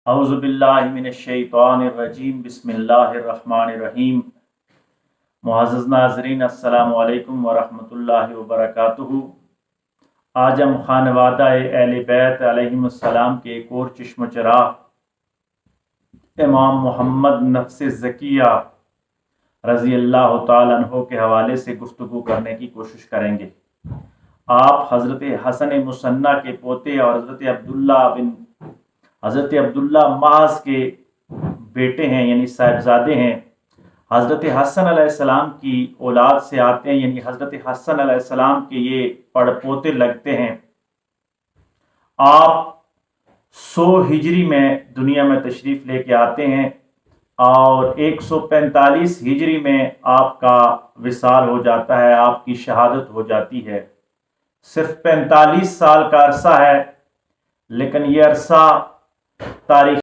अऊज़ु बिल्लाहि मिनश्शैतानिर्रजीम बिस्मिल्लाहिर्रहमानिर्रहीम। मुअज़्ज़ज़ नाज़रीन, अस्सलामु अलैकुम वरहमतुल्लाहि वबरकातुहू। आज हम खानवादा अहले बैत अलैहिमुस्सलाम के एक और चश्म चराग़ इमाम मोहम्मद नफ्स ज़किया रज़ी अल्लाह तआला अन्हु के हवाले से गुफ्तगू करने की कोशिश करेंगे। आप हज़रत हसन मुसन्ना के पोते और हज़रत अब्दुल्ला महज़ के बेटे हैं, यानी साहिबजादे हैं। हज़रत हसन अलैहिस्सलाम की औलाद से आते हैं, यानी हज़रत हसन अलैहिस्सलाम के ये पड़पोते लगते हैं। आप 100 हिजरी में दुनिया में तशरीफ़ लेके आते हैं और 145 हिजरी में आपका विसाल हो जाता है, आपकी शहादत हो जाती है। सिर्फ 45 साल का अरसा है, लेकिन ये अरसा तारीख़